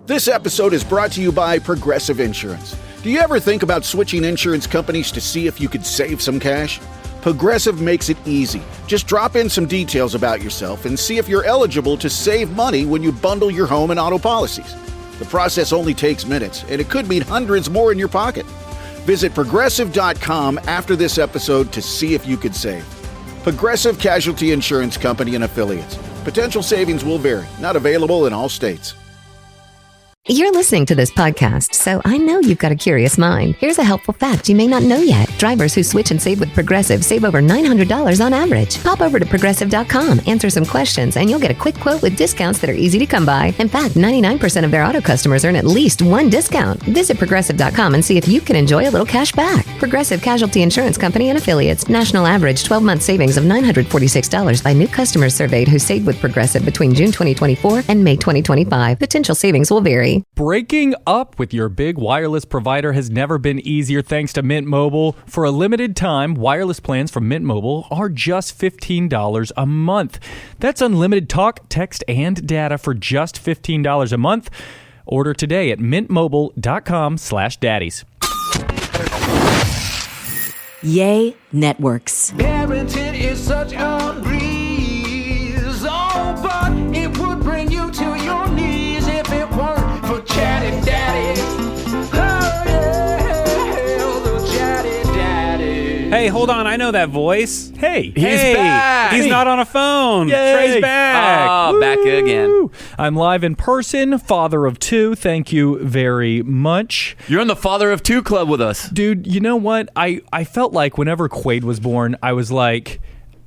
This episode is brought to you by Progressive Insurance. Do you ever think about switching insurance companies to see if you could save some cash? Progressive makes it easy. Just drop in some details about yourself and see if you're eligible to save money when you bundle your home and auto policies. The process only takes minutes, and it could mean hundreds more in your pocket. Visit Progressive.com after this episode to see if you could save. Progressive Casualty Insurance Company and Affiliates. Potential savings will vary. Not available in all states. You're listening to this podcast, so I know you've got a curious mind. Here's a helpful fact you may not know yet. Drivers who switch and save with Progressive save over $900 on average. Pop over to Progressive.com, answer some questions, and you'll get a quick quote with discounts that are easy to come by. In fact, 99% of their auto customers earn at least one discount. Visit Progressive.com and see if you can enjoy a little cash back. Progressive Casualty Insurance Company and Affiliates. National average 12-month savings of $946 by new customers surveyed who saved with Progressive between June 2024 and May 2025. Potential savings will vary. Breaking up with your big wireless provider has never been easier thanks to Mint Mobile. For a limited time, wireless plans from Mint Mobile are just $15 a month. That's unlimited talk, text, and data for just $15 a month. Order today at mintmobile.com/daddies. Yay Networks. Parenting is such a breeze, oh, but it would bring you to your knees if it weren't for Chatty Daddy. Oh, yeah, the Chatty Daddy. Hey, hold on. I know that voice. Hey, He's back. He's not on a phone. Yay. Trey's back. Oh, back again. I'm live in person, father of two. Thank you very much. You're in the Father of Two Club with us. Dude, you know what? I felt like whenever Quaid was born, I was like,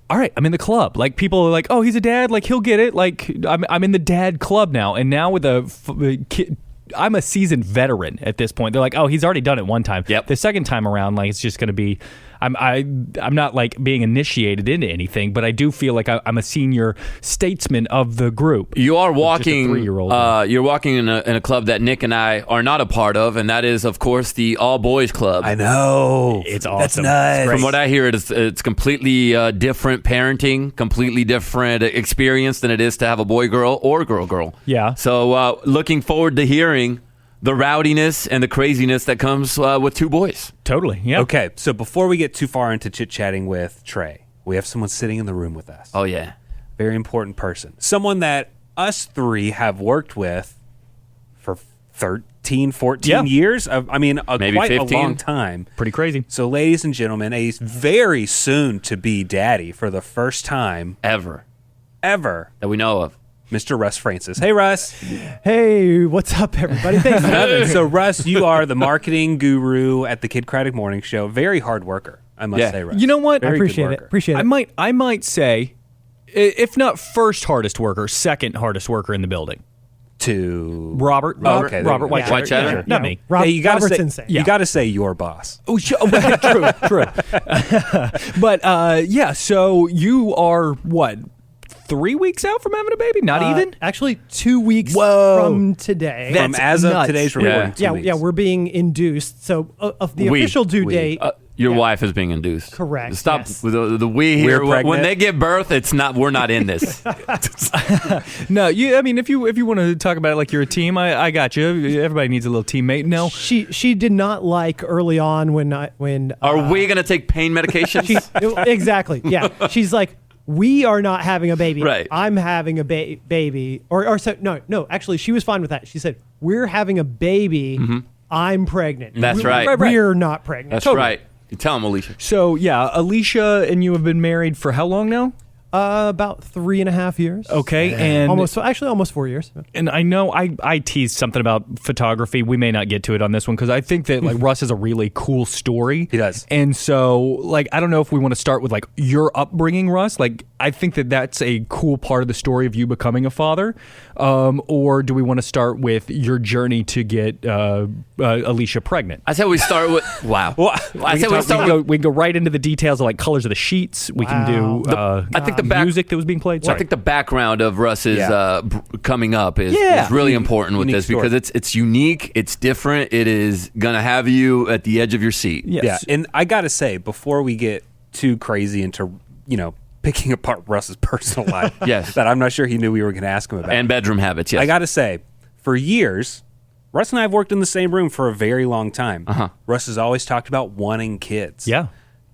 all right, I'm in the club. Like, people are like, oh, he's a dad. Like, he'll get it. Like, I'm in the dad club now. And now with a kid, I'm a seasoned veteran at this point. They're like, oh, he's already done it one time. Yep. The second time around, like, it's just going to be, I'm not like being initiated into anything, but I do feel like I'm a senior statesman of the group. You are walking. 3-year-old. You're walking in a club that Nick and I are not a part of, and that is, of course, the all boys club. I know. It's awesome. That's nuts. From what I hear, it's completely different parenting, completely different experience than it is to have a boy girl or girl girl. Yeah. So looking forward to hearing the rowdiness and the craziness that comes with two boys. Totally. Yeah. Okay, so before we get too far into chit-chatting with Trey, we have someone sitting in the room with us. Oh, yeah. Very important person. Someone that us three have worked with for 13, 14 years. Maybe quite 15. a long time. Pretty crazy. So, ladies and gentlemen, a very soon-to-be daddy for the first time Ever. that we know of. Mr. Russ Francis. Hey, Russ. Hey, what's up, everybody? Thanks for having me. So, Russ, you are the marketing guru at the Kid Craddock Morning Show. Very hard worker, I must say, Russ. You know what? I Very good appreciate it. worker. Appreciate it. I might say, if not first hardest worker, second hardest worker in the building. To Robert. Okay, Robert there you go. White Cheddar. Cheddar. Not me. Hey, you gotta Robert's say, insane. You got to say your boss. Oh, true. But so you are what? 3 weeks out from having a baby? Not even? Actually, 2 weeks Whoa. from today. That's As nuts. of today's recording. Yeah. 2 weeks. yeah, we're being induced. So of the official due date. Your wife is being induced. Correct, Stop yes. with the we here. We're pregnant. When they give birth, it's not. We're not in this. No, if you want to talk about it like you're a team, I got you. Everybody needs a little teammate. No. She did not like early on when Are we going to take pain medications? exactly. Yeah. She's like, we are not having a baby. Right. I'm having a baby. Or so no. Actually, she was fine with that. She said, we're having a baby. Mm-hmm. I'm pregnant. That's right. We're not pregnant. That's right. You tell them, Alicia. So, yeah, Alicia and you have been married for how long now? About 3.5 years. Okay, and almost 4 years. And I know I teased something about photography. We may not get to it on this one because I think that like Russ has a really cool story. He does. And so like I don't know if we want to start with like your upbringing, Russ. Like I think that that's a cool part of the story of you becoming a father. Or do we want to start with your journey to get Alicia pregnant? I said we start with wow. Well, I said we can go right into the details of like colors of the sheets. We can do I think the music that was being played. I think the background of Russ's coming up is really important with this story. because it's unique, it's different, it is gonna have you at the edge of your seat. Yes. Yeah, and I gotta say, before we get too crazy into picking apart Russ's personal life, Yes. that I'm not sure he knew we were going to ask him about, And bedroom habits. Yes, I gotta say, for years, Russ and I have worked in the same room for a very long time. Uh-huh. Russ has always talked about wanting kids. Yeah.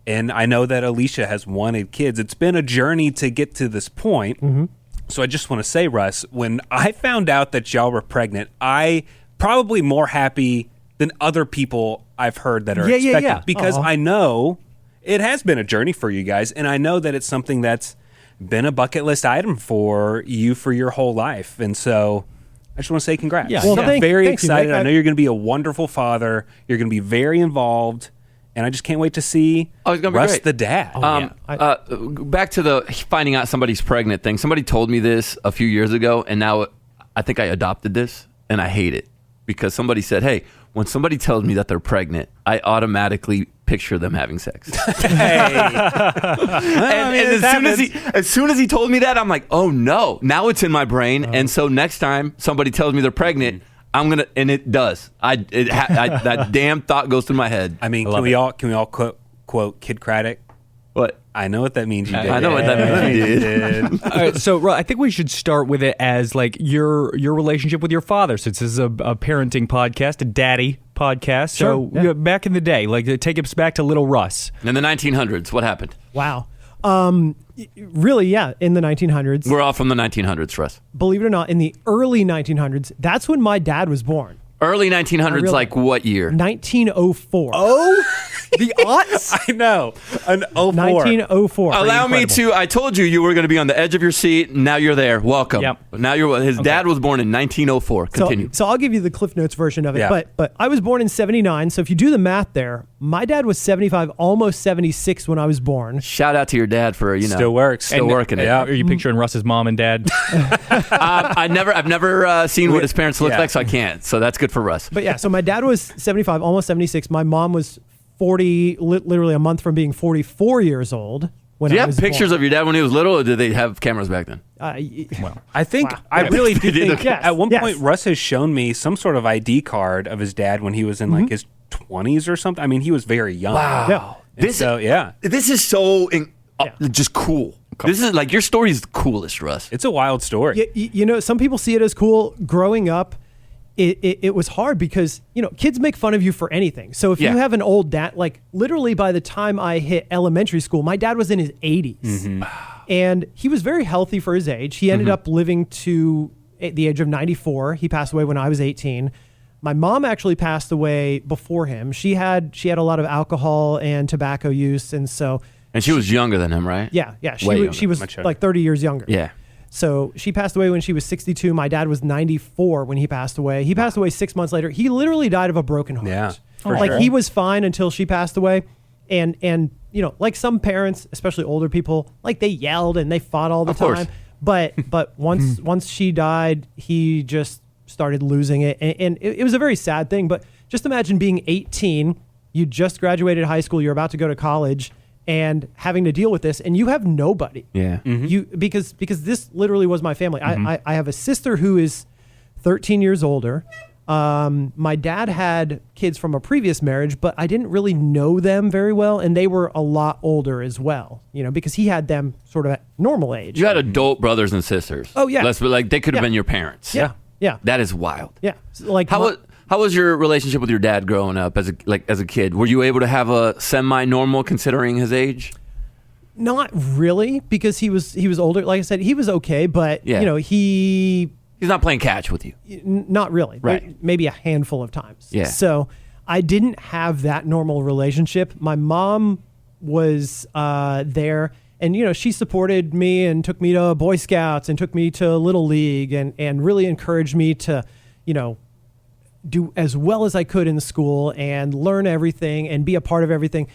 And I know that Alicia has wanted kids. It's been a journey to get to this point. Mm-hmm. So I just want to say, Russ, when I found out that y'all were pregnant, I probably more happy than other people I've heard that are expecting. Because I know it has been a journey for you guys. And I know that it's something that's been a bucket list item for you for your whole life. And so I just want to say congrats. Yeah. Well, I'm very thank you, excited. Nick. I know you're going to be a wonderful father. You're going to be very involved. And I just can't wait to see Oh, it's gonna be Russ great. the dad. Back to the finding out somebody's pregnant thing. Somebody told me this a few years ago, and now I think I adopted this, and I hate it because somebody said, "Hey, when somebody tells me that they're pregnant, I automatically picture them having sex." As soon as he told me that, I'm like, "Oh no!" Now it's in my brain, and so next time somebody tells me they're pregnant, I'm gonna, and it does. That damn thought goes through my head. I mean, can we all quote Kid Craddock? What? I know what that means. You did. I know what that means. You did. All right, so I think we should start with it as like your relationship with your father, since this is a parenting podcast, a daddy podcast. Sure, So yeah. back in the day, like take us back to little Russ. In the 1900s, what happened? Wow. Really, yeah, in the 1900s. We're all from the 1900s, Russ. Believe it or not, in the early 1900s, that's when my dad was born. Early 1900s, really. like what year? 1904. Oh, the aughts? I know. An 04. 1904. Allow me to. I told you were going to be on the edge of your seat. Now you're there. Welcome. Yep. Now his dad was born in 1904. Continue. So I'll give you the Cliff Notes version of it. Yeah. But I was born in 79. So if you do the math there, my dad was 75, almost 76 when I was born. Shout out to your dad for Still works. still working it. Are you picturing Russ's mom and dad? I've never seen what his parents look like, so I can't. So that's good for Russ. But yeah, so my dad was 75, almost 76. My mom was 40, literally a month from being 44 years old. When Do you I have was pictures born. of your dad when he was little, or did they have cameras back then? I think I really do think Yes, at one yes. point Russ has shown me some sort of ID card of his dad when he was in like his 20s or something. I mean, he was very young. Yeah. And so This is so just cool. This is like your story is the coolest, Russ. it's a wild story. You know, some people see it as cool. Growing up, it was hard because, you know, kids make fun of you for anything. So if you have an old dad, like literally by the time I hit elementary school, my dad was in his 80s. And he was very healthy for his age. He ended up living to the age of 94. He passed away when I was 18. My mom actually passed away before him. She had a lot of alcohol and tobacco use. And so... And she was younger than him, right? Yeah. Way younger. She was Much younger. like 30 years younger. Yeah. So she passed away when she was 62. My dad was 94 when he passed away. He passed away 6 months later. He literally died of a broken heart. Yeah, for like sure. he was fine until she passed away. And you know, like some parents, especially older people, like they yelled and they fought all the Of course. time. But once she died, he just started losing it. And it was a very sad thing. But just imagine being 18, you just graduated high school, you're about to go to college, and having to deal with this, and you have nobody. Yeah. You because this literally was my family. I have a sister who is 13 years older. My dad had kids from a previous marriage, but I didn't really know them very well, and they were a lot older as well. You know, because he had them sort of at normal age. You had adult brothers and sisters. Oh, yeah. Like they could have Yeah. been your parents. Yeah. That is wild. Yeah. So, like How was your relationship with your dad growing up as a kid? Were you able to have a semi-normal considering his age? Not really, because he was older. Like I said, he was okay, but Yeah. you know, He's not playing catch with you. not really. Right. Maybe a handful of times. Yeah. So I didn't have that normal relationship. My mom was there, and you know, she supported me and took me to Boy Scouts and took me to Little League and really encouraged me to, you know, do as well as I could in school and learn everything and be a part of everything.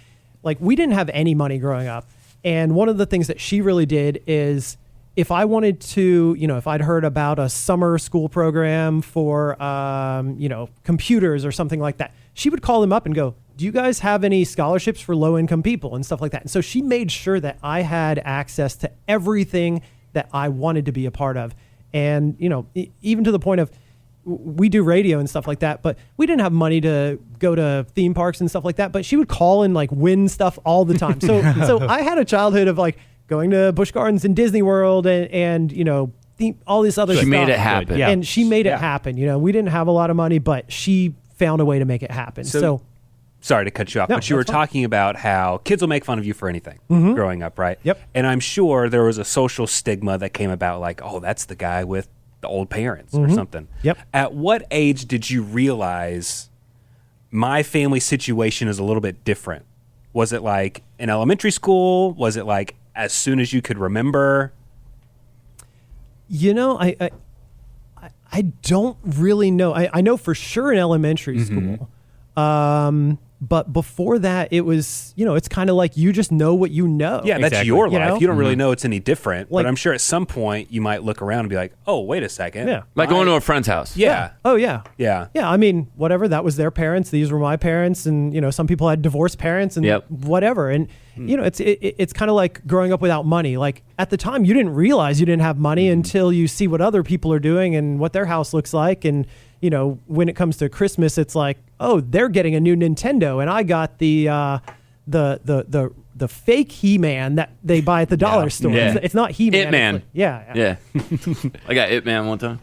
Like, we didn't have any money growing up. And one of the things that she really did is, if I wanted to, you know, if I'd heard about a summer school program for, you know, computers or something like that, she would call them up and go, do you guys have any scholarships for low income people and stuff like that? And so she made sure that I had access to everything that I wanted to be a part of. And, you know, even to the point of, we do radio and stuff like that, but we didn't have money to go to theme parks and stuff like that. But she would call and like win stuff all the time. So I had a childhood of like going to Busch Gardens and Disney World and you know, all this other stuff. She made it happen. Yeah. And she made it happen. We didn't have a lot of money, but she found a way to make it happen. So sorry to cut you off, No, but you were that's fine. talking about how kids will make fun of you for anything growing up, right? Yep. And I'm sure there was a social stigma that came about, like, oh, that's the guy with the old parents or something. Yep. At what age did you realize my family situation is a little bit different? Was it like in elementary school? Was it like as soon as you could remember? I don't really know. I know for sure in elementary school. But before that, it was, it's kind of like you just know what you know. Yeah, that's Exactly. your You life. know? You don't really know it's any different. Like- but I'm sure at some point you might look around and be like, oh, wait a second. Yeah. Like going to a friend's house. Yeah. Oh, yeah. Yeah. Yeah, I mean, whatever. That was their parents. These were my parents, and some people had divorced parents, and Yep. whatever. And it's kind of like growing up without money. Like at the time, you didn't realize you didn't have money until you see what other people are doing and what their house looks like. And when it comes to Christmas, it's like, oh, they're getting a new Nintendo, and I got the fake He-Man that they buy at the dollar store. Yeah. It's not He-Man. It Man. It's like- yeah. Yeah. I got It Man one time.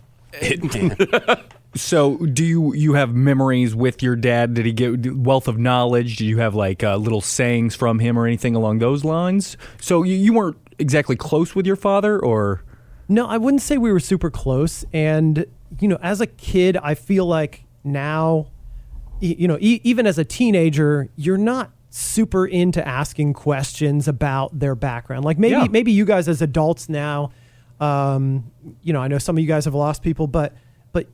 So, do you have memories with your dad? Did he get wealth of knowledge? Did you have like little sayings from him or anything along those lines? So you weren't exactly close with your father, or? No, I wouldn't say we were super close. And, as a kid, I feel like now, even as a teenager, you're not super into asking questions about their background. Like maybe you guys as adults now, I know some of you guys have lost people, but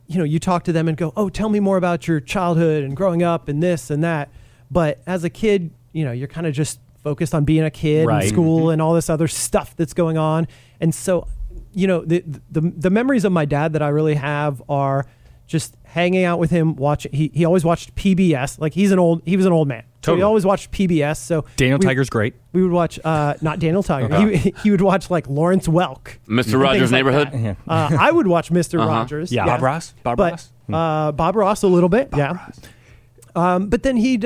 you talk to them and go, oh, tell me more about your childhood and growing up and this and that. But as a kid, you're kind of just focused on being a kid Right. in school and all this other stuff that's going on. And so, the memories of my dad that I really have are just hanging out with him, watching. He always watched PBS. Like he was an old man. So he Totally. always watched PBS. So Daniel Tiger's great. we would watch, not Daniel Tiger. He would watch like Lawrence Welk. Mr. and Rogers' things like Neighborhood. that. I would watch Mr. Rogers. Yeah. Bob Ross? Bob but, Ross? Bob Ross a little bit. But then he'd,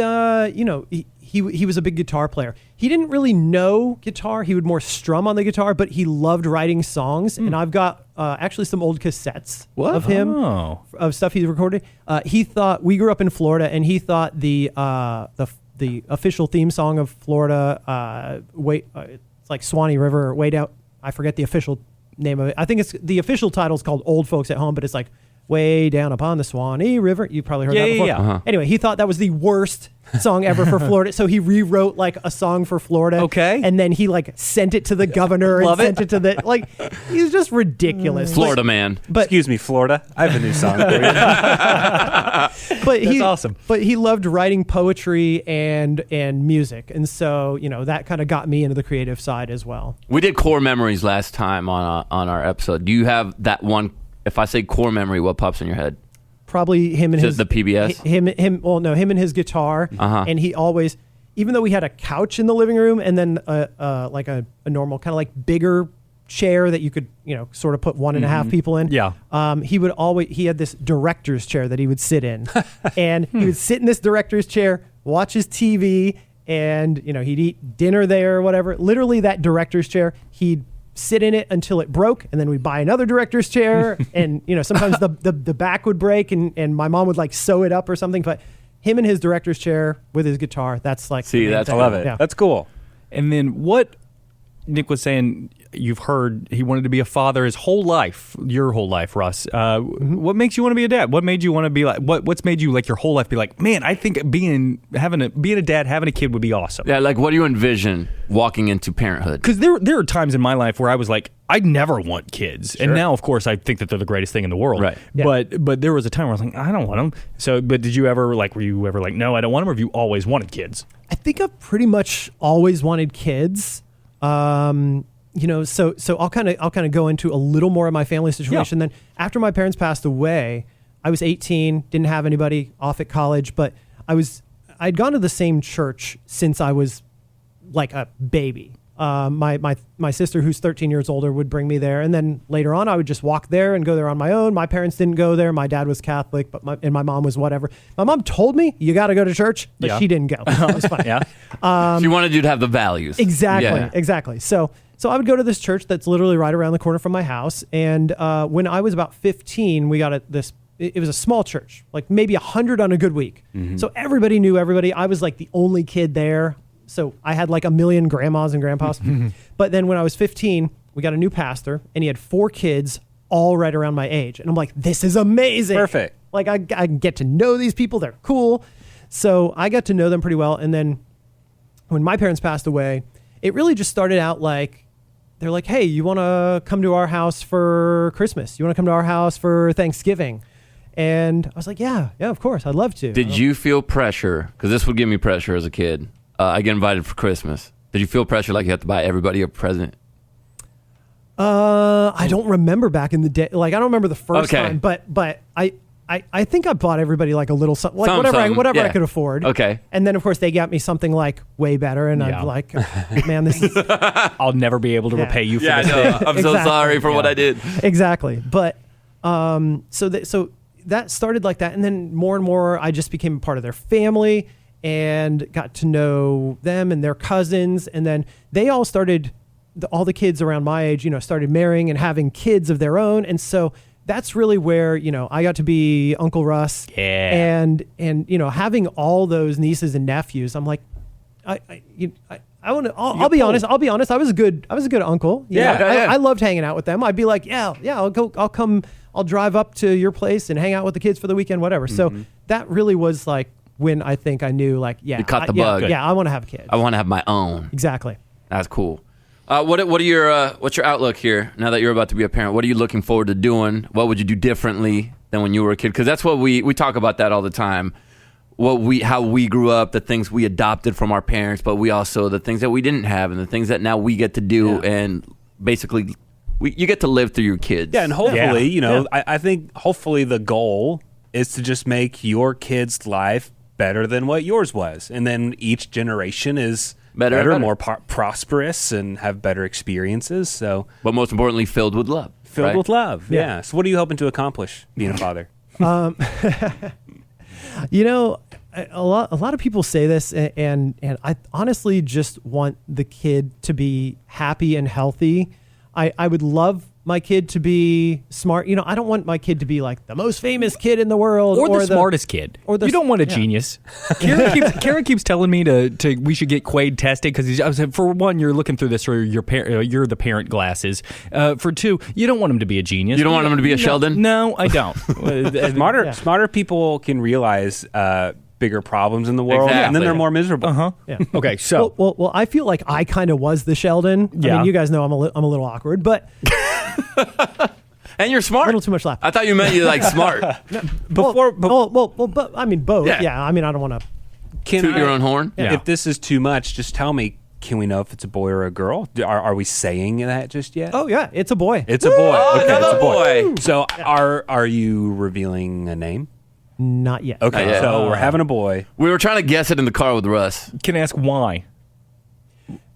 he was a big guitar player. He didn't really know guitar. He would more strum on the guitar, but he loved writing songs. And I've got actually some old cassettes of him, of stuff he recorded. He thought, we grew up in Florida, and he thought the official theme song of Florida, it's like Swanee River, way down. I forget the official name of it. I think it's the official title is called Old Folks at Home, but it's like way down upon the Swanee River. You probably heard that before. Yeah. Anyway, he thought that was the worst song ever for Florida, so he rewrote like a song for Florida. Okay. And then he like sent it to the governor and Love sent it to the he's just ridiculous. Florida man. But Excuse me, Florida. I have a new song for you. but That's awesome. But he loved writing poetry and music, and so that kind of got me into the creative side as well. We did core memories last time on our episode. Do you have that one? If I say core memory, what pops in your head? Probably him and Is it his the PBS? Him. Well, no, him and his guitar. And he always, even though we had a couch in the living room and then like a normal kind of like bigger chair that you could sort of put 1.5 people in. Yeah. He had this director's chair that he would sit in, and he would sit in this director's chair, watch his TV, and he'd eat dinner there or whatever. Literally, that director's chair, he'd sit in it until it broke, and then we'd buy another director's chair, and sometimes the back would break, and my mom would like sew it up or something. But him in his director's chair with his guitar, that's like See, the main that's- thing. I love it. Yeah. That's cool. And then what Nick was saying, you've heard he wanted to be a father his whole life, your whole life, Russ. What makes you want to be a dad? What made you want to be like, what's made you like your whole life be like, man, I think being a dad, having a kid would be awesome. Yeah, like what do you envision walking into parenthood? Because there are times in my life where I was like, I never want kids. And now, of course, I think that they're the greatest thing in the world. Right. Yeah. But there was a time where I was like, I don't want them. So, but did you ever were you ever like, no, I don't want them, or have you always wanted kids? I think I've pretty much always wanted kids. So I'll kind of go into a little more of my family situation. Then after my parents passed away, I was 18, didn't have anybody, off at college, but I'd gone to the same church since I was like a baby. My sister, who's 13 years older, would bring me there, and then later on I would just walk there and go there on my own. My parents didn't go there. My dad was Catholic, but my mom was whatever. My mom told me, you got to go to church, but she didn't go. It was fine. Yeah. She wanted you to have the values. Exactly. Yeah. Exactly. So So I would go to this church that's literally right around the corner from my house. And when I was about 15, we got it was a small church, like maybe 100 on a good week. So everybody knew everybody. I was like the only kid there. So I had like a million grandmas and grandpas. But then when I was 15, we got a new pastor and he had 4 kids all right around my age. And I'm like, this is amazing. Perfect. Like I can get to know these people. They're cool. So I got to know them pretty well. And then when my parents passed away, it really just started out like, they're like, hey, you want to come to our house for Christmas? You want to come to our house for Thanksgiving? And I was like, yeah, of course. I'd love to. Did you feel pressure? Because this would give me pressure as a kid. I get invited for Christmas. Did you feel pressure like you have to buy everybody a present? I don't remember back in the day. Like, I don't remember the first time, but I think I bought everybody like a little something, like whatever I could afford. Okay. And then of course they got me something like way better, and I'm like, man, this is. I'll never be able to repay you for this. I'm so sorry for what I did. Exactly, but so that started like that, and then more and more I just became a part of their family and got to know them and their cousins, and then they all started. All the kids around my age, started marrying and having kids of their own, and so. That's really where, I got to be Uncle Russ. Yeah. And having all those nieces and nephews, I'm like, I'll be honest. I was a good uncle. I loved hanging out with them. I'd be like, I'll drive up to your place and hang out with the kids for the weekend, whatever. So that really was like when I think I knew, like, you caught the bug. I want to have kids. I want to have my own. Exactly. That's cool. What's your outlook here now that you're about to be a parent? What are you looking forward to doing? What would you do differently than when you were a kid? Because that's what we talk about that all the time. How we grew up, the things we adopted from our parents, but we also the things that we didn't have and the things that now we get to do, and basically you get to live through your kids. Yeah, and hopefully, I think hopefully the goal is to just make your kid's life better than what yours was, and then each generation is. Better. More prosperous, and have better experiences. So, but most importantly, filled with love. Filled with love. Yeah. So, what are you hoping to accomplish being a father? A lot of people say this, and I honestly just want the kid to be happy and healthy. I would love my kid to be smart. I don't want my kid to be like the most famous kid in the world, or the smartest kid. You don't want a genius. Karen keeps telling me to we should get Quaid tested because for one, you're looking through this through you're the parent glasses. For two, you don't want him to be a genius. You don't want him to be a Sheldon? No, I don't. Smarter people can realize bigger problems in the world, and then they're more miserable. Yeah. Okay, so well, I feel like I kind of was the Sheldon. I mean, you guys know I'm a little awkward, but. And you're smart. A little too much laughter. I thought you meant you like smart. But I mean both. Yeah. I mean, I don't want to toot your own horn. Yeah. If this is too much, just tell me. Can we know if it's a boy or a girl? Are we saying that just yet? Oh yeah, it's a boy. It's a boy. Oh, okay, it's a boy. boy. So are you revealing a name? Not yet. Okay, so we're having a boy. We were trying to guess it in the car with Russ. Can I ask why?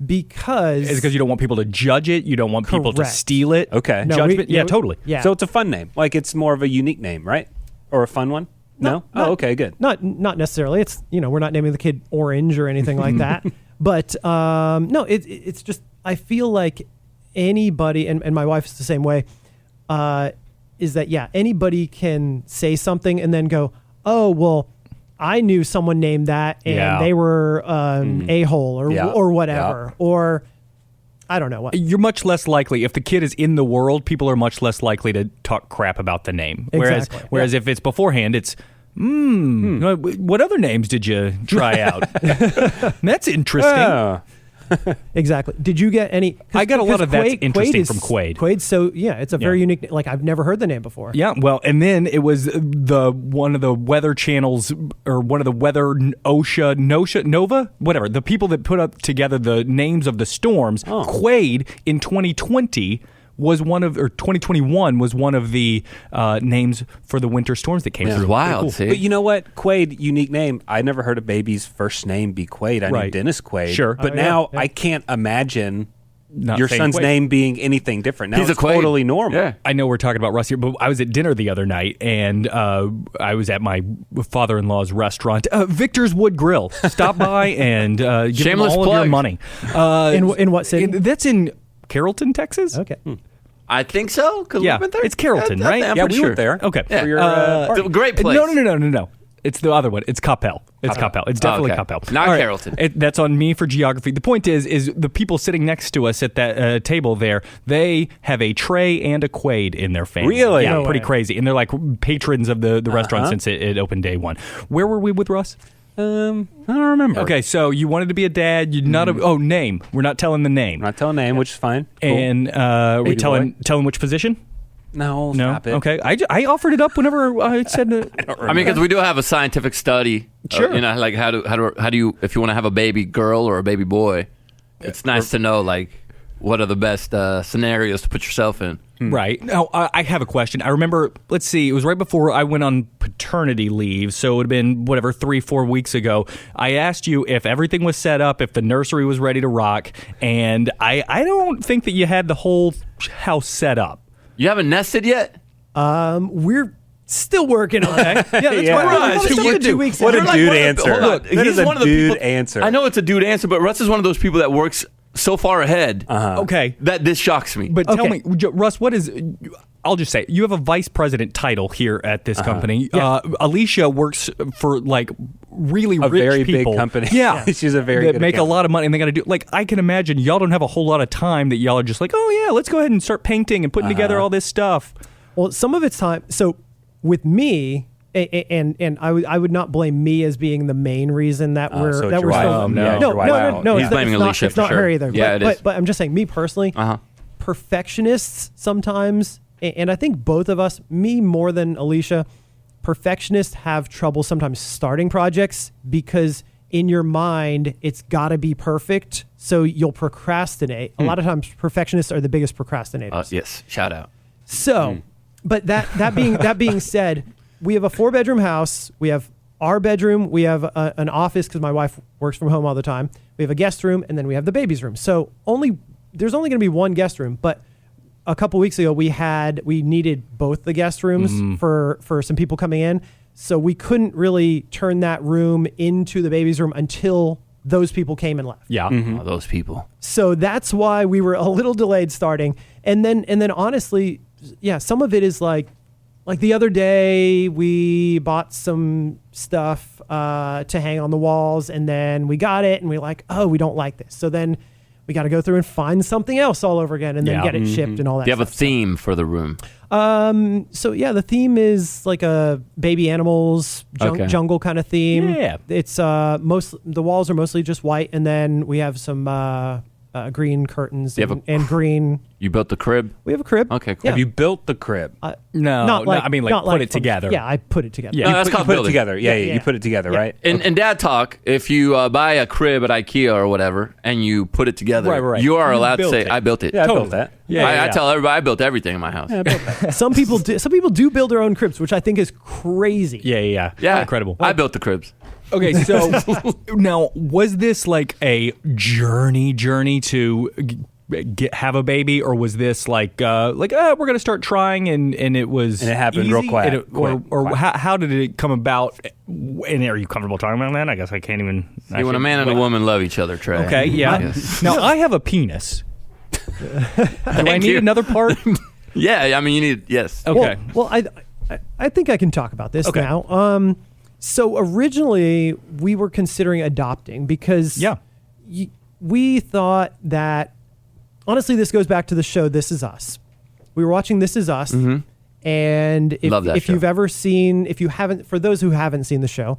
Because it's because you don't want people to judge it. You don't want people to steal it. Okay, no, judgment. Totally. Yeah. So it's a fun name. Like it's more of a unique name, right? Or a fun one? No. Okay, good. Not necessarily. It's we're not naming the kid Orange or anything like that. But no, it's just I feel like anybody, and my wife's the same way. Is that anybody can say something and then go, oh well. I knew someone named that, and they were a-hole or whatever, or I don't know what. You're much less likely if the kid is in the world. People are much less likely to talk crap about the name. Exactly. Whereas if it's beforehand, it's what other names did you try out? That's interesting. Yeah. Exactly. Did you get any? I got a lot of that's interesting from Quaid. Quaid, so it's a very unique. Like I've never heard the name before. Yeah, well, and then it was one of the weather channels or one of the weather OSHA, Nova, whatever. The people that put up together the names of the storms. Quaid in 2020 was 2021 was one of the names for the winter storms that came through. It's wild, cool. see? But you know what? Quaid, unique name. I never heard a baby's first name be Quaid. I knew Dennis Quaid. Sure. But now I can't imagine your son's Quaid. name being anything different. Now He's it's a Quaid. totally normal. Yeah. I know we're talking about Russ here, but I was at dinner the other night, and I was at my father-in-law's restaurant, Victor's Wood Grill. Stop by and give him Shameless all plug. of your money. In what city? That's in Carrollton, Texas. Okay. I think so. Cause Yeah, we've been there. it's Carrollton, right? I'm Yeah, pretty we sure. went there. Okay. For your It's a great place. No. It's the other one. It's Coppell. It's Coppell. It's definitely okay. Coppell. Not All right. Carrollton. That's on me for geography. The point is the people sitting next to us at that table there, they have a Trey and a Quaid in their family. Really? Yeah, No pretty way. crazy. And they're like patrons of the restaurant since it opened day one. Where were we with Russ? I don't remember. Okay, so you wanted to be a dad. You're not name. We're not telling the name. I'm not telling name, which is fine. Cool. And we Baby telling which position? No, No. stop it. Okay. I offered it up whenever I said. I mean, because we do have a scientific study. Sure. You know, like how do you if you want to have a baby girl or a baby boy, it's nice to know like what are the best scenarios to put yourself in. Right. Now, I have a question. I remember, let's see, it was right before I went on paternity leave, so it would have been, 3-4 weeks ago. I asked you if everything was set up, if the nursery was ready to rock, and I don't think that you had the whole house set up. You haven't nested yet? We're still working on it. Yeah, that's Yeah. why Russ, we're you only do. 2 weeks What in. a You're dude one of the- answer. hold on. That He's is a one of the dude people- answer. I know it's a dude answer, but Russ is one of those people that works so far ahead Okay. that this shocks me. But tell Okay. me, Russ, what is... I'll just say, you have a vice president title here at this company. Yeah. Alicia works for, like, really A rich very big people. company. Yeah. She's a very that good make a accountant. lot of money, and they got to do... Like, I can imagine y'all don't have a whole lot of time that y'all are just like, oh, yeah, let's go ahead and start painting and putting together all this stuff. Well, some of it's time. So with me, and I would not blame me as being the main reason that we're so it's that your we're wife. still No, it's no your wife. no. He's it's blaming not, Alicia it's for not sure. her either. Yeah, but, it is. but I'm just saying, me personally, perfectionists sometimes, and I think both of us, me more than Alicia, perfectionists have trouble sometimes starting projects because in your mind it's got to be perfect, so you'll procrastinate. A lot of times, perfectionists are the biggest procrastinators. Yes, shout out. So, but that being said, we have a 4-bedroom house. We have our bedroom. We have an office because my wife works from home all the time. We have a guest room, and then we have the baby's room. So there's only going to be one guest room. But a couple weeks ago, we needed both the guest rooms for some people coming in. So we couldn't really turn that room into the baby's room until those people came and left. Yeah. Oh, those people. So that's why we were a little delayed starting. And then honestly, yeah, some of it is like the other day we bought some stuff to hang on the walls, and then we got it and we're like, oh, we don't like this. So then we got to go through and find something else all over again and then get it shipped and all that. Do you have a stuff. theme for the room? So yeah, the theme is like a baby animals Okay. jungle kind of theme. Yeah. It's the walls are mostly just white, and then we have some green curtains You have and green. You built the crib? We have a crib. Okay, cool. Yeah. Have you built the crib? No, I mean, like, not put it from- together. Yeah, I put it together. Yeah. No, that's You called put it building. together. Yeah, Yeah. you put it together, Yeah. right? In dad talk, if you buy a crib at IKEA or whatever and you put it together, Right. you are You allowed to built say, it. "I built it." Yeah, I Totally. built that. Yeah, I tell everybody I built everything in my house. Some people do build their own cribs, which I think is crazy. Yeah. Yeah, Incredible. I built the cribs. Okay, so now, was this like a journey to have a baby, or was this like we're going to start trying and it was And it happened easy? real quick. And how did it come about? And are you comfortable talking about that? I guess I can't even. See, when a man and a woman love each other, Trey. Okay, yeah. Yes. Now I have a penis. Do I need you. another part? Yeah, I mean, you need, yes. Okay. Well, I think I can talk about this Okay. now. So originally we were considering adopting because we thought that, honestly, this goes back to the show This Is Us. We were watching This Is Us, and Love that if show. you've ever seen, if you haven't, for those who haven't seen the show,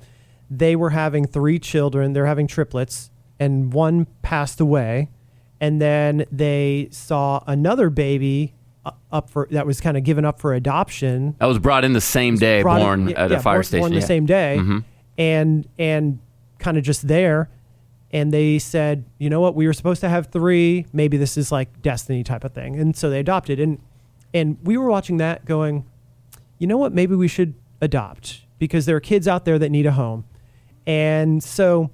they were having 3 children. They're having triplets, and one passed away, and then they saw another baby that was kind of given up for adoption. I was brought in the same day, born at a fire station. Born the yeah. same day, Mhm. and kind of just there. And they said, you know what, we were supposed to have 3. Maybe this is like destiny type of thing. And so they adopted. And we were watching that going, you know what, maybe we should adopt because there are kids out there that need a home. And so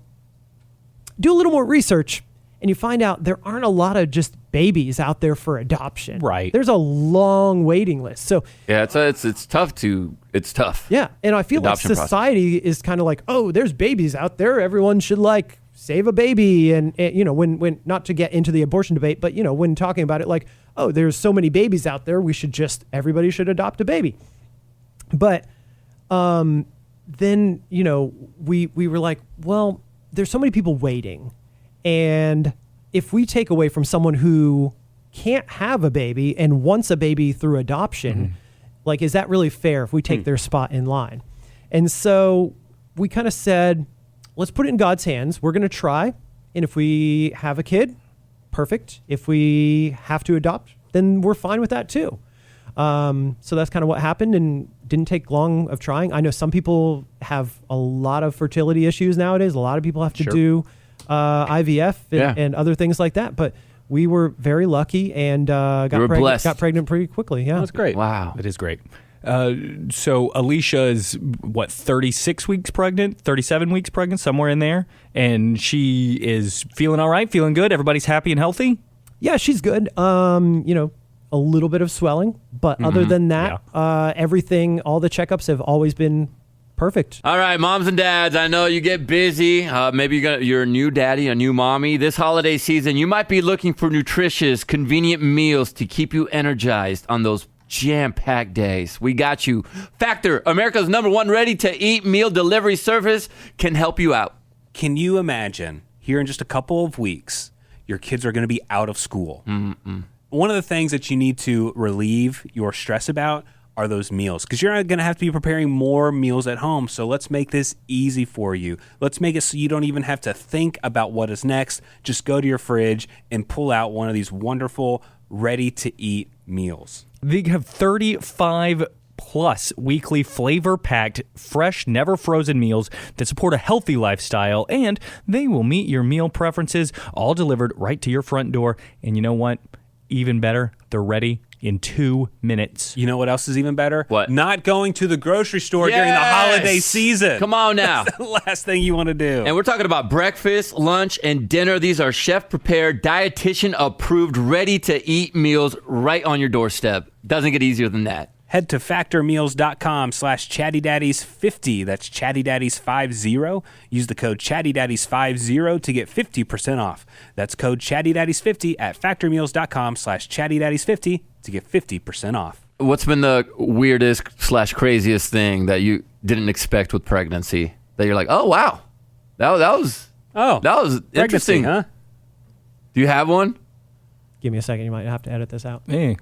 do a little more research, and you find out there aren't a lot of just babies out there for adoption. Right. There's a long waiting list. So Yeah, it's tough. yeah, and I feel Adoption like society is kind of like, oh, there's babies out there. Everyone should like save a baby. And when not to get into the abortion debate, but, when talking about it, like, oh, there's so many babies out there, everybody should adopt a baby. But then, we were like, well, there's so many people waiting. And if we take away from someone who can't have a baby and wants a baby through adoption, like, is that really fair if we take their spot in line? And so we kind of said, let's put it in God's hands. We're going to try. And if we have a kid, perfect. If we have to adopt, then we're fine with that too. So that's kind of what happened, and didn't take long of trying. I know some people have a lot of fertility issues nowadays. A lot of people have to do IVF and other things like that. But we were very lucky and got pregnant pretty quickly. Yeah, that's great. Wow, that is great. So Alicia is 36 weeks pregnant, 37 weeks pregnant, somewhere in there, and she is feeling all right, feeling good. Everybody's happy and healthy. Yeah, she's good. A little bit of swelling, but other than that, everything, all the checkups have always been perfect. All right, moms and dads, I know you get busy. Maybe you're a new daddy, a new mommy. This holiday season, you might be looking for nutritious, convenient meals to keep you energized on those jam-packed days. We got you. Factor, America's #1 ready-to-eat meal delivery service, can help you out. Can you imagine, here in just a couple of weeks, your kids are going to be out of school? One of the things that you need to relieve your stress about are those meals, because you're going to have to be preparing more meals at home. So let's make this easy for you. Let's make it so you don't even have to think about what is next. Just go to your fridge and pull out one of these wonderful ready-to-eat meals. They have 35 plus weekly flavor-packed, fresh, never frozen meals that support a healthy lifestyle, and they will meet your meal preferences, all delivered right to your front door. And you know what? Even better, they're ready in 2 minutes. You know what else is even better? What? Not going to the grocery store during the holiday season. Come on now. That's the last thing you want to do. And we're talking about breakfast, lunch, and dinner. These are chef-prepared, dietitian-approved, ready-to-eat meals right on your doorstep. Doesn't get easier than that. Head to factormeals.com/chattydaddies50. That's chattydaddies50. Use the code chattydaddies50 to get 50% off. That's code chattydaddies50 at factormeals.com/chattydaddies50 to get 50% off. What's been the weirdest/craziest thing that you didn't expect with pregnancy? That you're like, oh, wow. That was interesting. Huh? Do you have one? Give me a second. You might have to edit this out. Hey.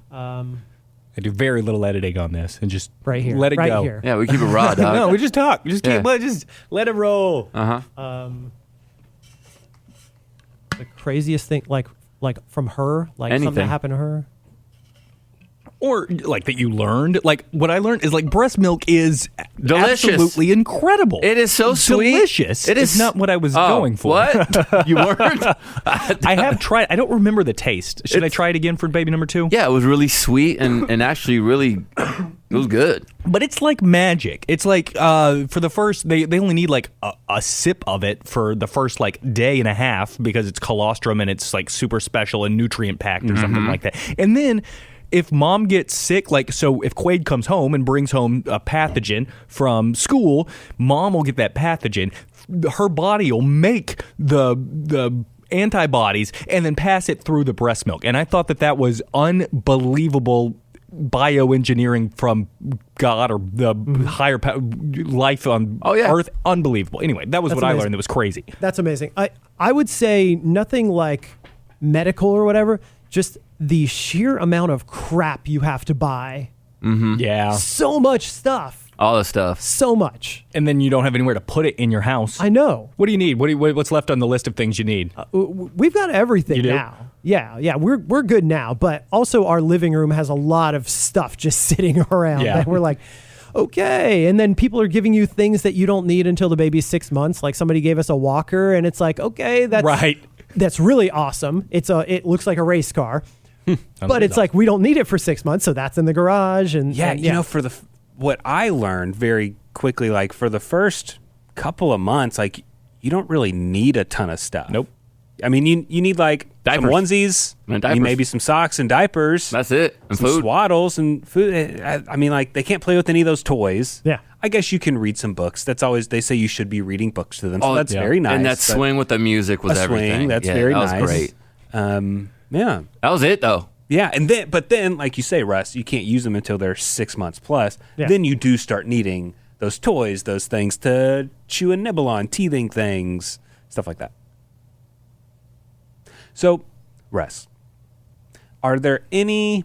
I do very little editing on this and just right here, let it right go. Here. Yeah, we keep it raw, dog. No, we just talk. We just just let it roll. Uh-huh. The craziest thing, like from her, like anything. something that happened to her. Or like that you learned. Like what I learned is like breast milk is delicious. Absolutely incredible. It is so sweet. Delicious. It is not what I was going for. What? You weren't? I have tried. I don't remember the taste. Should I try it again for baby number 2? Yeah, it was really sweet and actually really, it was good. But it's like magic. It's like for the first, they only need like a sip of it for the first like day and a half because it's colostrum and it's like super special and nutrient packed or something like that. And then if mom gets sick, so if Quaid comes home and brings home a pathogen from school, mom will get that pathogen. Her body will make the antibodies and then pass it through the breast milk. And I thought that was unbelievable bioengineering from God or the higher life on Earth. Unbelievable. Anyway, that was That's what amazing. I learned that was crazy. That's amazing. I would say nothing like medical or whatever, just the sheer amount of crap you have to buy. Yeah. So much stuff. All the stuff. So much. And then you don't have anywhere to put it in your house. I know. What do you need? What's left on the list of things you need? We've got everything You do? now. Yeah, we're good now. But also our living room has a lot of stuff just sitting around. Yeah. And we're like, okay. And then people are giving you things that you don't need until the baby's 6 months. Like somebody gave us a walker, and it's like, okay, that's right. That's really awesome. It looks like a race car. But it's like we don't need it for 6 months, so that's in the garage. And you know, for what I learned very quickly, like for the first couple of months, like you don't really need a ton of stuff. Nope. I mean, you need like Diapers. some onesies, And diapers. maybe some socks and diapers. That's it. And some food. swaddles and food. I mean, like, they can't play with any of those toys. Yeah. I guess you can read some books. That's always, they say you should be reading books to them. So that's very nice. And that swing with the music was a everything. swing, that's yeah, very that nice. was great. Yeah. That was it, though. Yeah, but then, like you say, Russ, you can't use them until they're 6 months plus. Yeah. Then you do start needing those toys, those things to chew and nibble on, teething things, stuff like that. So, Russ, are there any,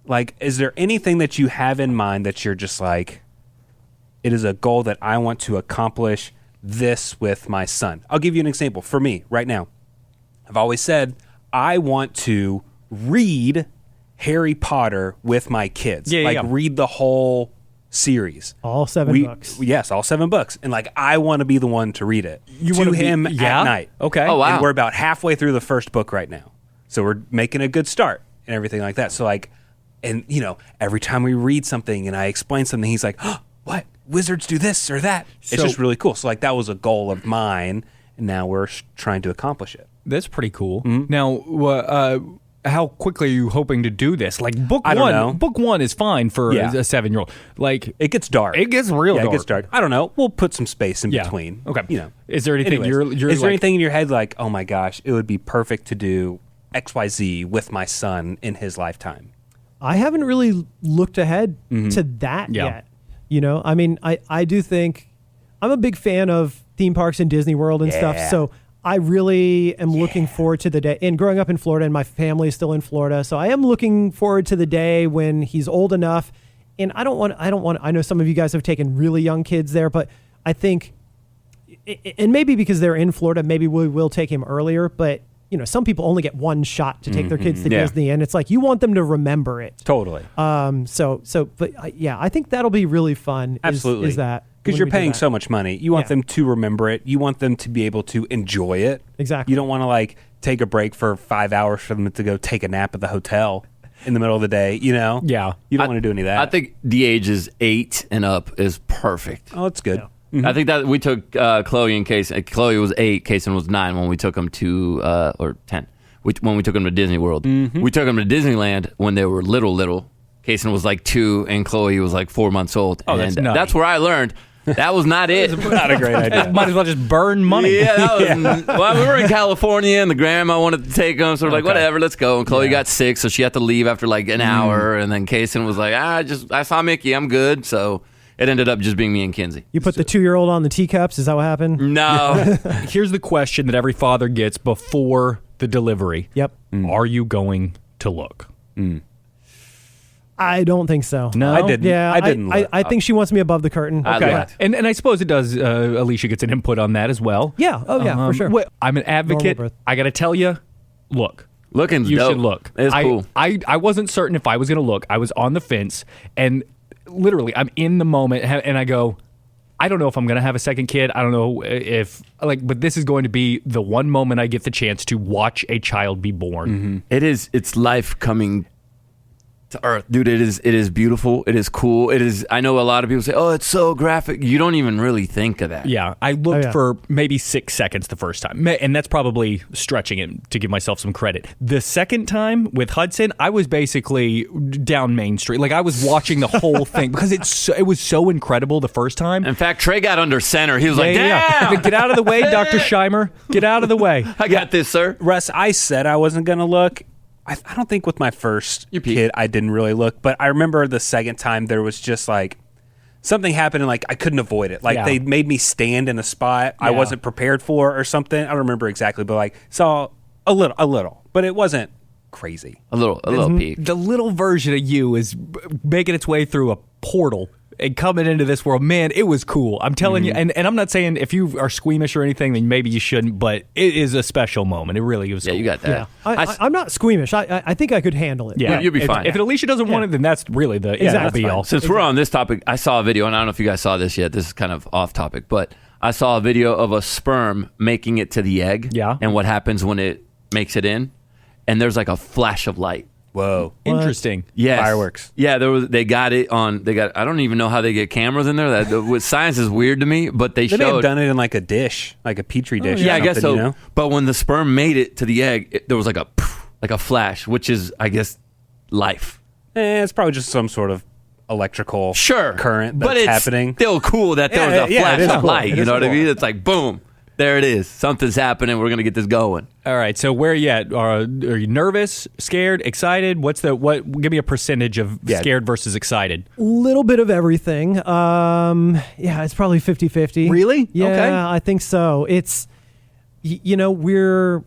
like, is there anything that you have in mind that you're just like, it is a goal that I want to accomplish this with my son? I'll give you an example. For me, right now, I've always said I want to read Harry Potter with my kids. Read the whole series. All 7 books. Yes, all 7 books. And like, I want to be the one to read it to him at night. Okay. Oh, wow. And we're about halfway through the first book right now. So we're making a good start and everything like that. So like, and you know, every time we read something and I explain something, he's like, oh, what? Wizards do this or that. It's just really cool. So like, that was a goal of mine, and now we're trying to accomplish it. That's pretty cool. Now, how quickly are you hoping to do this? Like book I don't know. Book 1 is fine for a 7-year-old. Like It gets dark. it gets real dark. It gets dark. I don't know. We'll put some space in Yeah. between. Okay. You know. Is there anything Anyways, you're is there like- anything in your head like, oh my gosh, it would be perfect to do XYZ with my son in his lifetime? I haven't really looked ahead to that yet. You know, I mean, I do think I'm a big fan of theme parks and Disney World and stuff. So I really am looking forward to the day. And growing up in Florida, and my family is still in Florida, so I am looking forward to the day when he's old enough. And I know some of you guys have taken really young kids there, but I think, and maybe because they're in Florida, maybe we will take him earlier. But you know, some people only get one shot to take their kids to Disney, and it's like you want them to remember it. Totally. But I think that'll be really fun. Absolutely. Is that because when you're we do paying that. so much money, you want them to remember it. You want them to be able to enjoy it. Exactly. You don't want to like take a break for 5 hours for them to go take a nap at the hotel in the middle of the day. You know. Yeah. You don't want to do any of that. I think the ages 8 and up is perfect. Oh, it's good. I think that we took Chloe and Kason. Chloe was 8, Kason was 9 when we took them to, or 10, when we took them to Disney World. We took them to Disneyland when they were little. Kason was like 2 and Chloe was like 4 months old. Oh, and that's that's where I learned that was not it. Not a great idea. Might as well just burn money. Yeah, that was, well, we were in California and the grandma wanted to take them, so we're like, whatever, let's go. And Chloe got sick, so she had to leave after like an hour. And then Kason was like, I saw Mickey, I'm good. So it ended up just being me and Kinsey. You put the 2-year-old on the teacups. Is that what happened? No. Here's the question that every father gets before the delivery. Yep. Are you going to look? I don't think so. No? I didn't. Yeah, I didn't. I think she wants me above the curtain. I Okay. looked. And I suppose it does, Alicia gets an input on that as well. Yeah. Oh, yeah, for sure. I'm an advocate. birth. I got to tell you, look. Looking's You dope. should look. It's cool. I wasn't certain if I was going to look. I was on the fence, and literally, I'm in the moment, and I go, I don't know if I'm going to have a second kid. I don't know if, but this is going to be the one moment I get the chance to watch a child be born. It's life coming to earth, dude. It is beautiful. It is cool. It is. I know a lot of people say, "Oh, it's so graphic." You don't even really think of that. Yeah, I looked yeah. for maybe 6 seconds the first time, and that's probably stretching it to give myself some credit. The second time with Hudson, I was basically down Main Street. Like I was watching the whole thing because it was so incredible the first time. In fact, Trey got under center. He was like, Yeah. "Damn, Get out of the way, Dr. Scheimer. Get out of the way. I got this, sir." Russ, I said I wasn't going to look. I don't think with my first kid I didn't really look, but I remember the second time there was just like something happened and like I couldn't avoid it. Like they made me stand in a spot I wasn't prepared for or something. I don't remember exactly, but like saw a little, but it wasn't crazy. A little peek. The little version of you is making its way through a portal and coming into this world. Man, it was cool. I'm telling you, and I'm not saying if you are squeamish or anything, then maybe you shouldn't, but it is a special moment. It really was. Yeah, cool. you got that. I'm not squeamish. I think I could handle it. Yeah, You'll be fine. If Alicia doesn't want it, then that's really the Exactly. be all. Since we're on this topic, I saw a video, and I don't know if you guys saw this yet. This is kind of off topic, but I saw a video of a sperm making it to the egg. Yeah. And what happens when it makes it in, and there's like a flash of light. Whoa. Interesting. Yes. Fireworks. Yeah, they got it on. I don't even know how they get cameras in there. With science is weird to me, but they may have showed. done it in like a dish, like a petri dish. Yeah, I guess so. You know? But when the sperm made it to the egg, there was like a flash, which is, I guess, life. It's probably just some sort of electrical current that's but it's happening. Still cool that there was a flash of cool. light. You know what I mean? It's like boom. There it is. Something's happening. We're going to get this going. All right. So where are you at? Are you nervous, scared, excited? Give me a percentage of scared versus excited. Little bit of everything. Yeah, it's probably 50-50. Really? Yeah, Okay. I think so. It's, you never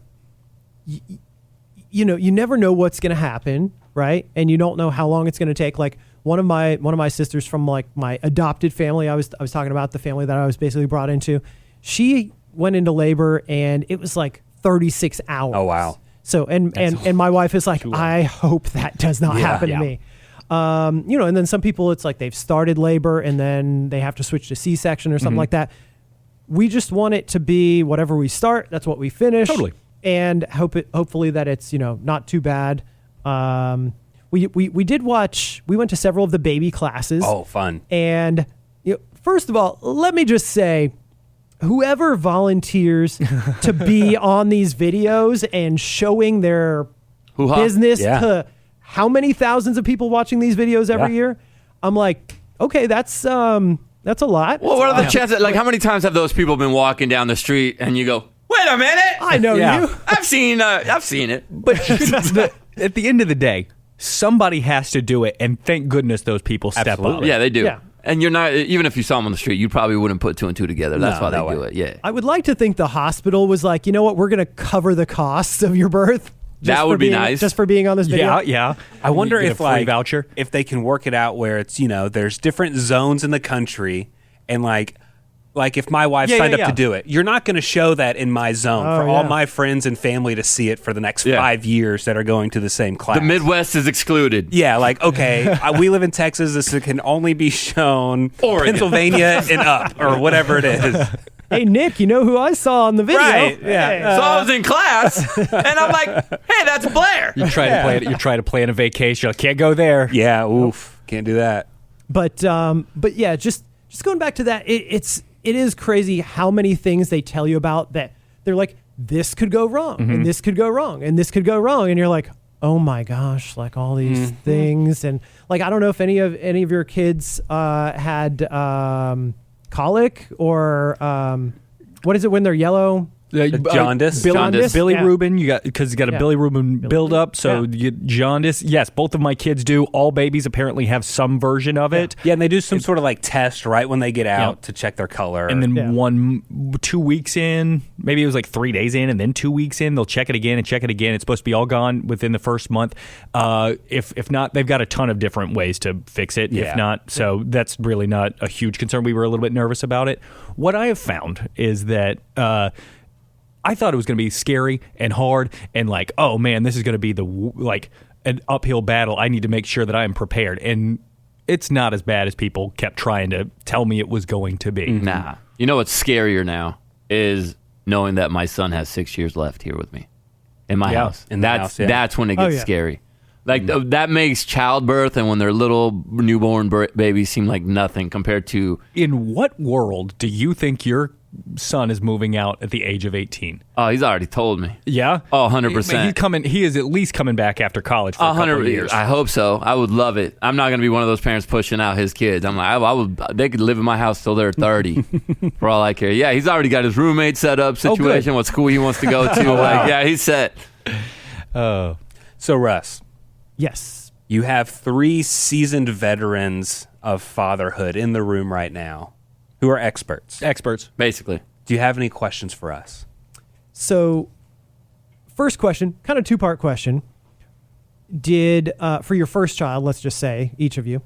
know what's going to happen, right? And you don't know how long it's going to take. Like one of my sisters from like my adopted family, I was talking about the family that I was basically brought into. She went into labor and it was like 36 hours. Oh, wow. So, and my wife is like, I hope that does not happen to me. And then some people, it's like they've started labor and then they have to switch to C-section or something like that. We just want it to be whatever we start, that's what we finish. Totally. And hopefully that it's, not too bad. We went to several of the baby classes. Oh, fun. And first of all, let me just say, whoever volunteers to be on these videos and showing their business to how many thousands of people watching these videos every year, I'm like, okay, that's a lot. Well, what are the chances? Like, how many times have those people been walking down the street and you go, wait a minute, I know you. I've seen it. But at the end of the day, somebody has to do it, and thank goodness those people step up. Yeah, they do. Yeah. And you're not, even if you saw them on the street, you probably wouldn't put 2 and 2 together. That's why they do it. Yeah. I would like to think the hospital was like, you know what, we're going to cover the costs of your birth. That would be nice. Just for being on this video. Yeah. I wonder You get if a free voucher. if they can work it out where it's, there's different zones in the country, and like if my wife signed up to do it, you're not going to show that in my zone for all my friends and family to see it for the next 5 years that are going to the same class. The Midwest is excluded. Yeah, like, okay, we live in Texas. This can only be shown Oregon. Pennsylvania and up, or whatever it is. Hey, Nick, you know who I saw on the video? Right, yeah. So I was in class, and I'm like, hey, that's Blair. You try to play it. You try to plan a vacation. You're like, can't go there. Yeah, oof, can't do that. But yeah, just going back to that, it is crazy how many things they tell you about that they're like, this could go wrong, and this could go wrong, and this could go wrong, and you're like, oh my gosh, like all these things, and like I don't know if any of your kids had colic or what is it when they're yellow? Jaundice. Jaundice. Bilirubin. Yeah. Because you got a bilirubin buildup, so you get jaundice. Yes, both of my kids do. All babies apparently have some version of it. Yeah, and they do some sort of like test right when they get out to check their color. And then 2 weeks in, maybe it was like 3 days in, and then 2 weeks in, they'll check it again and check it again. It's supposed to be all gone within the first month. If not, they've got a ton of different ways to fix it. Yeah. If not, so that's really not a huge concern. We were a little bit nervous about it. What I have found is that I thought it was going to be scary and hard and like, oh man, this is going to be an uphill battle. I need to make sure that I am prepared. And it's not as bad as people kept trying to tell me it was going to be. Nah. You know what's scarier now is knowing that my son has 6 years left here with me in my house. In the house, yeah. That's when it gets scary. Like that makes childbirth and when they're little newborn babies seem like nothing compared to. In what world do you think your son is moving out at the age of 18? Oh, he's already told me. Yeah? Oh, 100%. He is at least coming back after college for a couple of years. I hope so. I would love it. I'm not going to be one of those parents pushing out his kids. I'm like, they could live in my house till they're 30 for all I care. Yeah, he's already got his roommate set up situation, what school he wants to go to. Like, yeah, he's set. Oh. So, Russ. Yes. You have 3 seasoned veterans of fatherhood in the room right now who are experts. Basically. Do you have any questions for us? So, first question, kind of 2-part question. Did, for your first child, let's just say, each of you,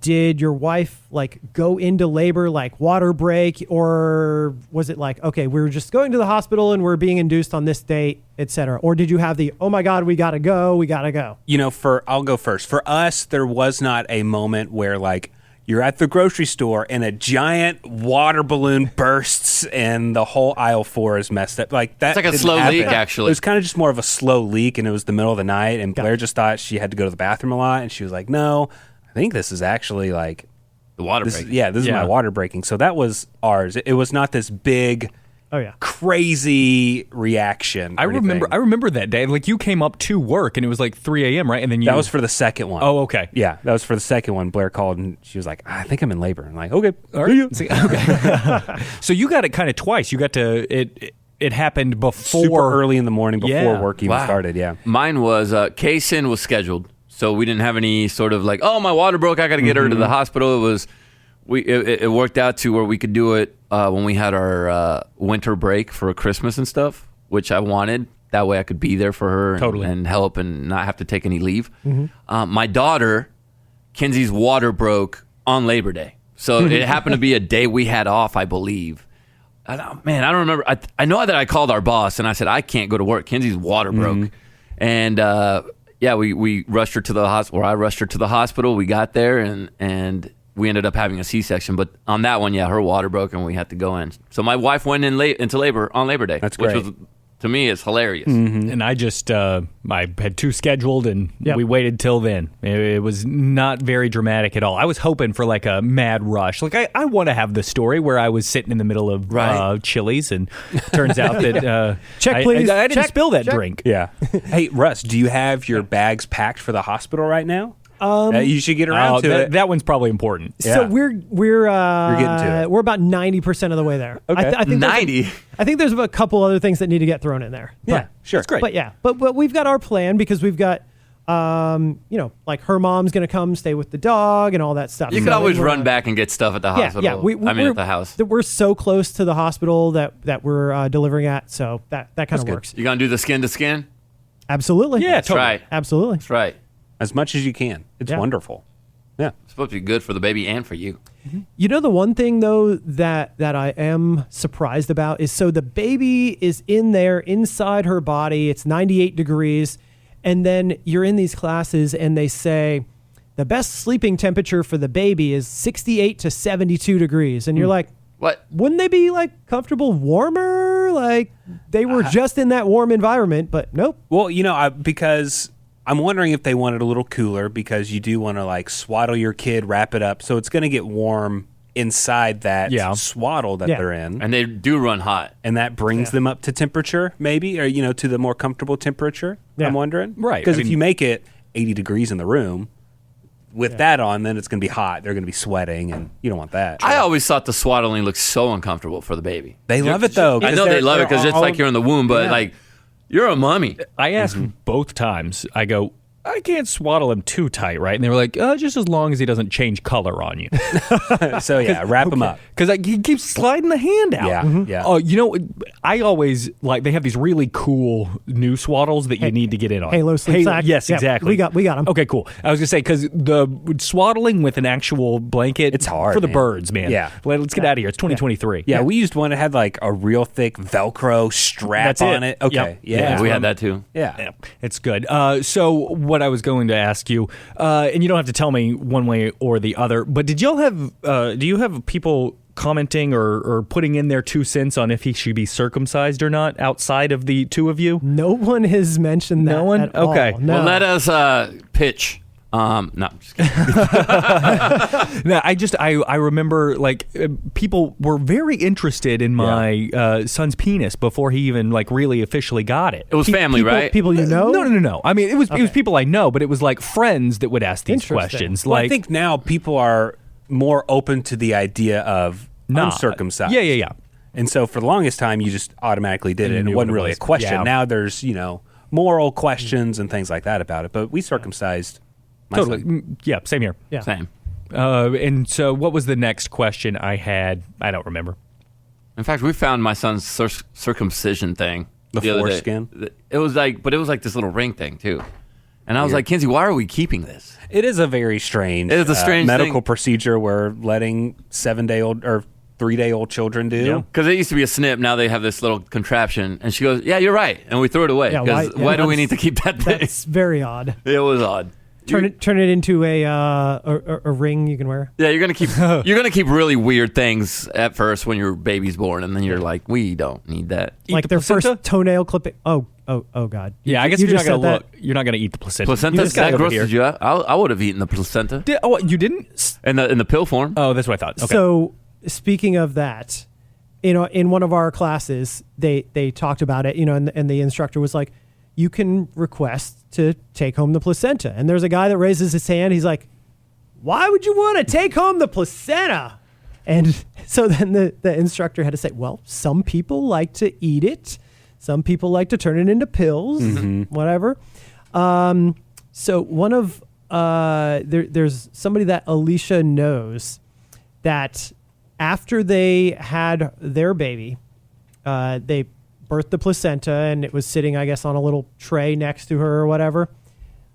did your wife like go into labor like water break, or was it like, okay, we're just going to the hospital and we're being induced on this date, etc.? Or did you have the, oh my God, we gotta go? I'll go first. For us, there was not a moment where like you're at the grocery store and a giant water balloon bursts and the whole aisle 4 is messed up. Like that. It's like a slow leak, actually. It was kind of just more of a slow leak, and it was the middle of the night, and Blair just thought she had to go to the bathroom a lot, and she was like, "No, I think this is actually like the water this, breaking." Yeah, this is my water breaking." So that was ours. It was not this big. Oh yeah, crazy reaction. I remember that day. Like you came up to work and it was like 3 a.m. right, and then that was for the second one. Oh, okay. Yeah, that was for the second one. Blair called and she was like, "I think I'm in labor." I'm like, "Okay, all right." Okay. So you got it kind of twice. You got to it. It happened before super early in the morning before work even started. Yeah, mine was Kaysen was scheduled, so we didn't have any sort of like, oh, my water broke, I got to get her to the hospital. It was it worked out to where we could do it when we had our winter break for Christmas and stuff, which I wanted. That way I could be there for her and help and not have to take any leave. My daughter, Kenzie's water broke on Labor Day. So it happened to be a day we had off, I believe. I don't remember. I know that I called our boss and I said, I can't go to work. Kenzie's water broke. And we rushed her to the hospital. Or I rushed her to the hospital. We got there and we ended up having a C-section. But on that one, her water broke and we had to go in. So my wife went into labor on Labor Day. That's great. Which was, to me, is hilarious. And I just, I had 2 scheduled and we waited till then. It was not very dramatic at all. I was hoping for like a mad rush. Like I want to have the story where I was sitting in the middle of Chili's and turns out that check please. I didn't spill that drink. Yeah. Hey, Russ, do you have your bags packed for the hospital right now? You should get around to it. That one's probably important. So we're getting to it. We're about 90% of the way there. Okay. I think 90. I think there's a couple other things that need to get thrown in there. Yeah, sure. That's great. But we've got our plan because we've got like her mom's going to come stay with the dog and all that stuff. You could always run back and get stuff at the hospital. Yeah, at the house. We're so close to the hospital that we're delivering at, so that kind of works. You going to do the skin to skin? Absolutely. Yeah, That's right. Absolutely. That's right. As much as you can. It's wonderful. Yeah. It's supposed to be good for the baby and for you. You know, the one thing, though, that I am surprised about is so the baby is in there inside her body. It's 98 degrees. And then you're in these classes and they say the best sleeping temperature for the baby is 68 to 72 degrees. And you're like, what? Wouldn't they be like comfortable warmer? Like they were just in that warm environment, but nope. Well, because I'm wondering if they want it a little cooler because you do want to like swaddle your kid, wrap it up. So it's going to get warm inside that swaddle that they're in. And they do run hot. And that brings them up to temperature maybe, or, to the more comfortable temperature, I'm wondering. Right. Because if you make it 80 degrees in the room with that on, then it's going to be hot. They're going to be sweating and you don't want that. I always thought the swaddling looked so uncomfortable for the baby. They love it though. I know they love it because it's like you're in the womb, but like you're a mummy. I asked both times. I go, I can't swaddle him too tight, right? And they were like, just as long as he doesn't change color on you. So wrap him up. Because he keeps sliding the hand out. Yeah, yeah. Oh, I always they have these really cool new swaddles that you need to get in on. Halo sleep sack. Yes, exactly. We got them. Okay, cool. I was gonna say because the swaddling with an actual blanket, it's hard for the birds, man. Yeah, let's get out of here. It's 2023. Yeah, we used one that had like a real thick Velcro strap on it. Okay, yeah, we had that too. Yeah, it's good. So what I was going to ask you, and you don't have to tell me one way or the other, but did y'all have? Do you have people commenting or putting in their 2 cents on if he should be circumcised or not outside of the two of you? No one has mentioned that. No one? At all. Okay. No. Well, let us pitch. No, just kidding. No, I remember people were very interested in my son's penis before he even really officially got it. It was family, right? People you know? No. I mean, it was people I know, but it was like friends that would ask these questions. Well, I think now people are more open to the idea of uncircumcised. Yeah. And so for the longest time, you just automatically did it, and it wasn't really a question. Yeah. Now there's moral questions and things like that about it. But we circumcised. Totally. Yeah, same here. Yeah. Same. And so what was the next question I had? I don't remember. In fact, we found my son's circumcision thing. The other day. foreskin? It was like this little ring thing, too. And I was like, Kenzie, why are we keeping this? It is a very strange, it is a strange medical procedure we're letting 7-day-old or 3-day-old children do. Because it used to be a snip. Now they have this little contraption. And she goes, yeah, you're right. And we threw it away. Because why do we need to keep that thing? That's very odd. It was odd. Turn it into a ring you can wear. Yeah, you're gonna keep really weird things at first when your baby's born, and then you're like, we don't need that. Like their first toenail clipping. Oh God. Yeah, I guess you're not gonna You're not gonna eat the placenta. Placenta's that grosses you out. I would have eaten the placenta. You didn't? In the pill form. Oh, that's what I thought. Okay. So speaking of that, in one of our classes, they talked about it, and the instructor was like, you can request to take home the placenta. And there's a guy that raises his hand. He's like, why would you want to take home the placenta? And so then the instructor had to say, well, some people like to eat it. Some people like to turn it into pills, whatever. So one of, there's somebody that Alicia knows that after they had their baby, they birthed the placenta, and it was sitting, I guess, on a little tray next to her or whatever,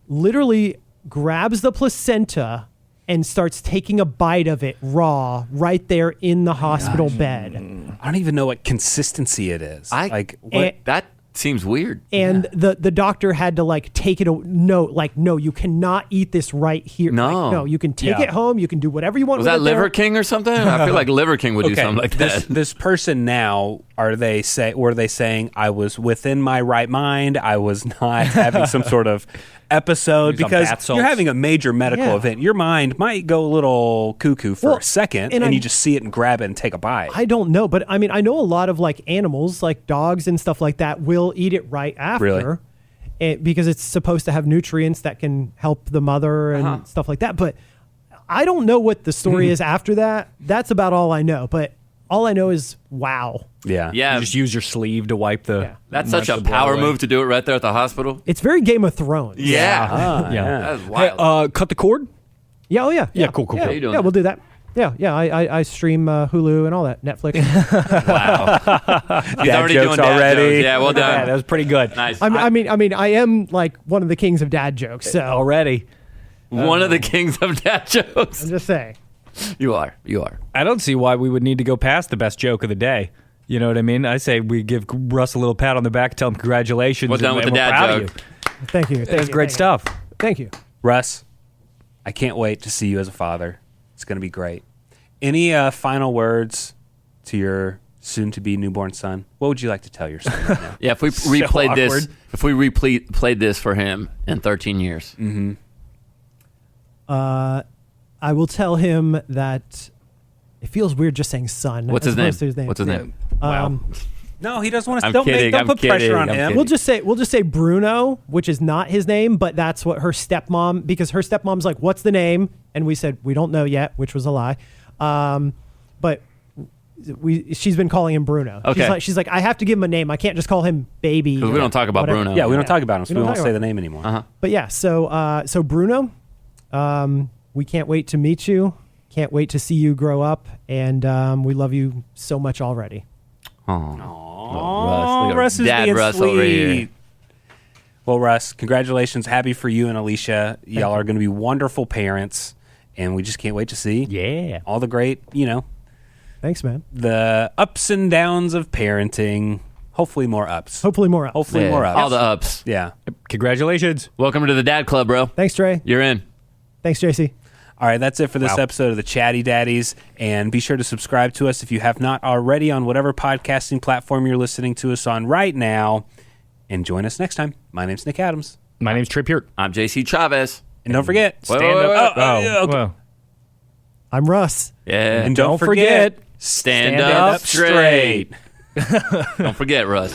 literally grabs the placenta and starts taking a bite of it raw right there in the hospital bed. I don't even know what consistency it is. That seems weird. And the doctor had to take it. No, you cannot eat this right here. No, you can take it home. You can do whatever you want. Was with that it Liver there. King or something? I feel like Liver King would do something like that. This person now, were they saying I was within my right mind? I was not having some sort of episode, because you're having a major medical event. Your mind might go a little cuckoo for a second, and you just see it and grab it and take a bite. I don't know, but I mean, I know a lot of animals, like dogs and stuff like that, will eat it right after, because it's supposed to have nutrients that can help the mother and stuff like that. But I don't know what the story is after that. That's about all I know. But all I know is, wow. Yeah. You just use your sleeve to wipe the. Yeah. That's such a power move to do it right there at the hospital. It's very Game of Thrones. Yeah. Yeah. That's wild. Hey, cut the cord? Yeah. Oh, yeah. Yeah, cool. How you doing Yeah, we'll do that. Yeah. I stream Hulu and all that. Netflix. Wow. He's already doing dad already. jokes. Yeah, well done. Yeah, that was pretty good. Nice. I mean, I am one of the kings of dad jokes. So Already. One of the kings of dad jokes. I'm just saying. You are. I don't see why we would need to go past the best joke of the day. You know what I mean? I say we give Russ a little pat on the back, tell him congratulations. Well done with the dad joke. Thank you. That's great stuff. Thank you. Russ, I can't wait to see you as a father. It's going to be great. Any final words to your soon-to-be newborn son? What would you like to tell your son right now? Yeah, if we replayed this for him in 13 years. I will tell him that it feels weird just saying son. What's his as name? opposed to What's his name? Wow. No, he doesn't want to. I'm Don't kidding, put pressure on him. We'll just say Bruno, which is not his name, but that's what her stepmom, because her stepmom's like, what's the name? And we said, we don't know yet, which was a lie. But she's been calling him Bruno. Okay. She's like, I have to give him a name. I can't just call him baby. Because we don't talk about Bruno. Yeah, we don't talk about him, so we don't won't talk say about the name anymore. But yeah, so Bruno, we can't wait to meet you. Can't wait to see you grow up, and we love you so much already. Oh, Russ is Dad being Russ sweet. over here. Well, Russ, congratulations. Happy for you and Alicia. Y'all are going to be wonderful parents, and we just can't wait to see all the great, Thanks, man. the ups and downs of parenting. Hopefully more ups. Hopefully more ups. Hopefully more ups. All the ups. Yeah. Congratulations. Welcome to the Dad Club, bro. Thanks, Trey. You're in. Thanks, JC. All right, that's it for this episode of the Chatty Daddies. And be sure to subscribe to us if you have not already on whatever podcasting platform you're listening to us on right now. And join us next time. My name's Nick Adams. My name's Trey Peart. I'm JC Chavez. And don't forget, Wait, stand wait, up. wait. Okay. Well, I'm Russ. Yeah. And don't forget, stand up straight. Don't forget, Russ.